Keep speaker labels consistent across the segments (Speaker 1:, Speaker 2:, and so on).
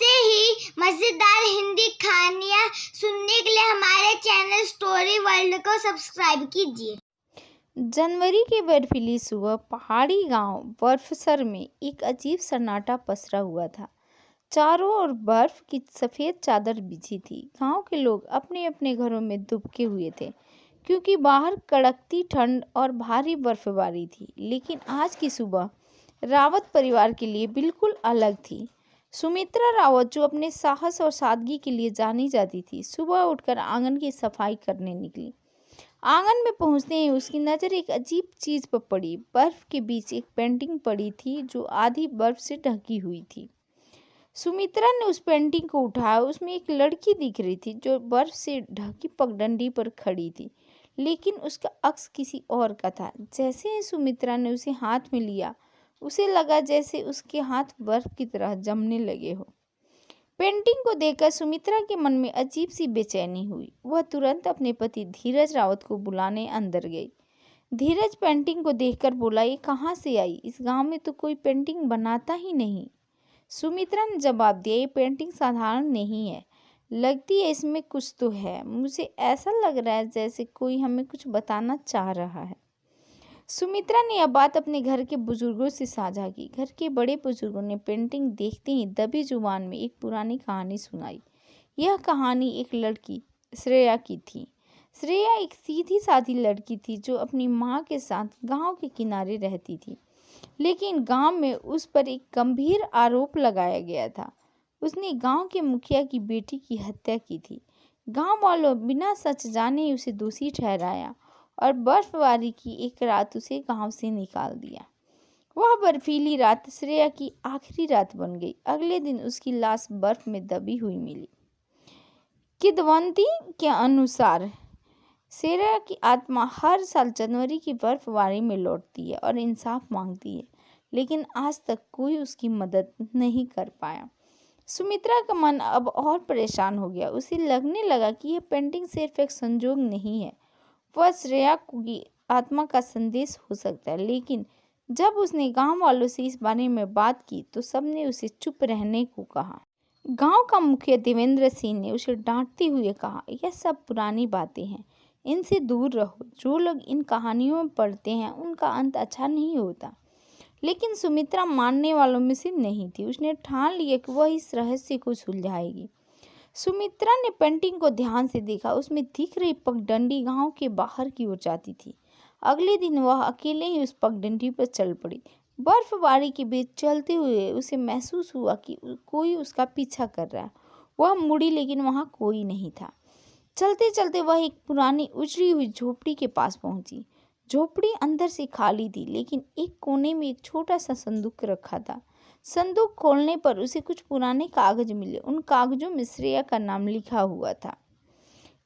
Speaker 1: ऐसे ही मजेदार हिंदी कहानियाँ सुनने के लिए हमारे चैनल स्टोरी वर्ल्ड को सब्सक्राइब कीजिए।
Speaker 2: जनवरी की बर्फीली सुबह पहाड़ी गांव बर्फसर में एक अजीब सन्नाटा पसरा हुआ था। चारों ओर बर्फ की सफेद चादर बिछी थी। गांव के लोग अपने अपने घरों में दुबके हुए थे क्योंकि बाहर कड़कती ठंड और भारी बर्फबारी थी। लेकिन आज की सुबह रावत परिवार के लिए बिल्कुल अलग थी। सुमित्रा रावत, जो अपने साहस और सादगी के लिए जानी जाती थी, सुबह उठकर आंगन की सफाई करने निकली। आंगन में पहुंचते ही उसकी नज़र एक अजीब चीज़ पर पड़ी। बर्फ के बीच एक पेंटिंग पड़ी थी जो आधी बर्फ से ढकी हुई थी। सुमित्रा ने उस पेंटिंग को उठाया। उसमें एक लड़की दिख रही थी जो बर्फ से ढकी पगडंडी पर खड़ी थी, लेकिन उसका अक्स किसी और का था। जैसे ही सुमित्रा ने उसे हाथ में लिया, उसे लगा जैसे उसके हाथ बर्फ की तरह जमने लगे हो। पेंटिंग को देखकर सुमित्रा के मन में अजीब सी बेचैनी हुई। वह तुरंत अपने पति धीरज रावत को बुलाने अंदर गई। धीरज पेंटिंग को देखकर बोला, ये कहाँ से आई? इस गांव में तो कोई पेंटिंग बनाता ही नहीं। सुमित्रा ने जवाब दिया, ये पेंटिंग साधारण नहीं है, लगती है इसमें कुछ तो है। मुझे ऐसा लग रहा है जैसे कोई हमें कुछ बताना चाह रहा है। सुमित्रा ने यह बात अपने घर के बुजुर्गों से साझा की। घर के बड़े बुजुर्गों ने पेंटिंग देखते ही दबी जुबान में एक पुरानी कहानी सुनाई। यह कहानी एक लड़की श्रेया की थी। श्रेया एक सीधी सादी लड़की थी जो अपनी माँ के साथ गांव के किनारे रहती थी, लेकिन गांव में उस पर एक गंभीर आरोप लगाया गया था। उसने गांव के मुखिया की बेटी की हत्या की थी। गांव वालों बिना सच जाने ही उसे दोषी ठहराया और बर्फबारी की एक रात उसे गांव से निकाल दिया। वह बर्फीली रात श्रेया की आखिरी रात बन गई। अगले दिन उसकी लाश बर्फ में दबी हुई मिली। किंवदंती के अनुसार श्रेया की आत्मा हर साल जनवरी की बर्फबारी में लौटती है और इंसाफ मांगती है, लेकिन आज तक कोई उसकी मदद नहीं कर पाया। सुमित्रा का मन अब और परेशान हो गया। उसे लगने लगा कि यह पेंटिंग सिर्फ एक संजोग नहीं है, वह श्रेया की आत्मा का संदेश हो सकता है। लेकिन जब उसने गांव वालों से इस बारे में बात की तो सबने उसे चुप रहने को कहा। गांव का मुखिया देवेंद्र सिंह ने उसे डांटते हुए कहा, यह सब पुरानी बातें हैं, इनसे दूर रहो। जो लोग इन कहानियों में पढ़ते हैं उनका अंत अच्छा नहीं होता। लेकिन सुमित्रा मानने वालों में से नहीं थी। उसने ठान लिया कि वह इस रहस्य को सुलझाएगी। सुमित्रा ने पेंटिंग को ध्यान से देखा। उसमें दिख रही पगडंडी गांव के बाहर की ओर जाती थी। अगले दिन वह अकेले ही उस पगडंडी पर चल पड़ी। बर्फबारी के बीच चलते हुए उसे महसूस हुआ कि कोई उसका पीछा कर रहा है। वह मुड़ी, लेकिन वहां कोई नहीं था। चलते चलते वह एक पुरानी उजड़ी हुई झोपड़ी के पास पहुंची। झोपड़ी अंदर से खाली थी, लेकिन एक कोने में एक छोटा सा संदूक रखा था। संदूक खोलने पर उसे कुछ पुराने कागज मिले। उन कागजों में श्रेया का नाम लिखा हुआ था।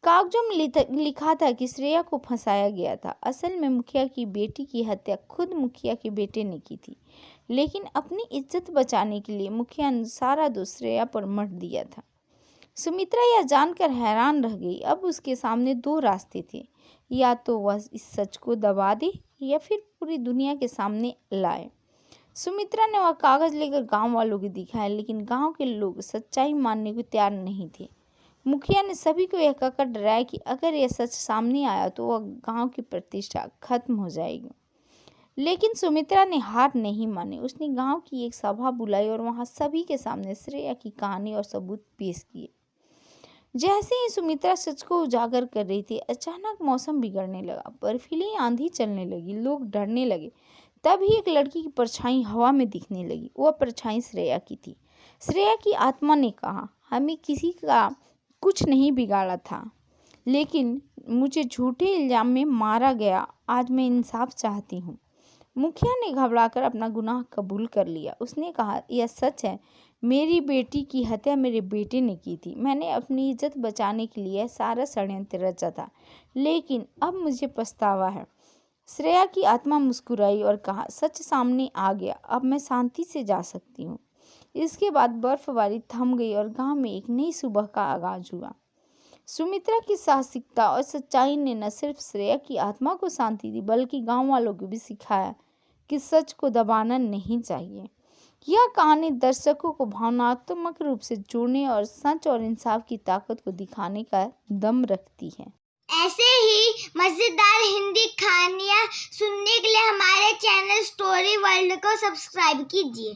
Speaker 2: कागजों में लिखा था कि श्रेया को फंसाया गया था। असल में मुखिया की बेटी की हत्या खुद मुखिया के बेटे ने की थी, लेकिन अपनी इज्जत बचाने के लिए मुखिया ने सारा दोष श्रेया पर मढ़ दिया था। सुमित्रा यह जानकर हैरान रह गई। अब उसके सामने दो रास्ते थे, या तो वह इस सच को दबा दे या फिर पूरी दुनिया के सामने लाए। सुमित्रा ने वह कागज लेकर गांव वालों को दिखाया, लेकिन गांव के लोग सच्चाई मानने को तैयार नहीं थे। मुखिया ने सभी को यह कहकर डराया कि अगर यह सच सामने आया तो वह गांव की प्रतिष्ठा खत्म हो जाएगी। लेकिन सुमित्रा ने हार नहीं मानी। उसने गांव की एक सभा बुलाई और वहां सभी के सामने श्रेया की कहानी और सबूत पेश किए। जैसे ही सुमित्रा सच को उजागर कर रही थी, अचानक मौसम बिगड़ने लगा। बर्फीली आंधी चलने लगी, लोग डरने लगे। तभी एक लड़की की परछाई हवा में दिखने लगी। वह परछाई श्रेया की थी। श्रेया की आत्मा ने कहा, हमें किसी का कुछ नहीं बिगाड़ा था, लेकिन मुझे झूठे इल्जाम में मारा गया। आज मैं इंसाफ चाहती हूँ। मुखिया ने घबराकर अपना गुनाह कबूल कर लिया। उसने कहा, यह सच है, मेरी बेटी की हत्या मेरे बेटे ने की थी। मैंने अपनी इज्जत बचाने के लिए सारा षड्यंत्र रचा था, लेकिन अब मुझे पछतावा है। श्रेया की आत्मा मुस्कुराई और कहा, सच सामने आ गया, अब मैं शांति से जा सकती हूँ। इसके बाद बर्फबारी थम गई और गांव में एक नई सुबह का आगाज हुआ। सुमित्रा की साहसिकता और सच्चाई ने न सिर्फ श्रेया की आत्मा को शांति दी, बल्कि गांव वालों को भी सिखाया कि सच को दबाना नहीं चाहिए। यह कहानी दर्शकों को भावनात्मक रूप से जोड़ने और सच और इंसाफ की ताकत को दिखाने का दम रखती है।
Speaker 1: ऐसे ही मजेदार हिंदी कहानियाँ सुनने के लिए हमारे चैनल स्टोरी वर्ल्ड को सब्सक्राइब कीजिए।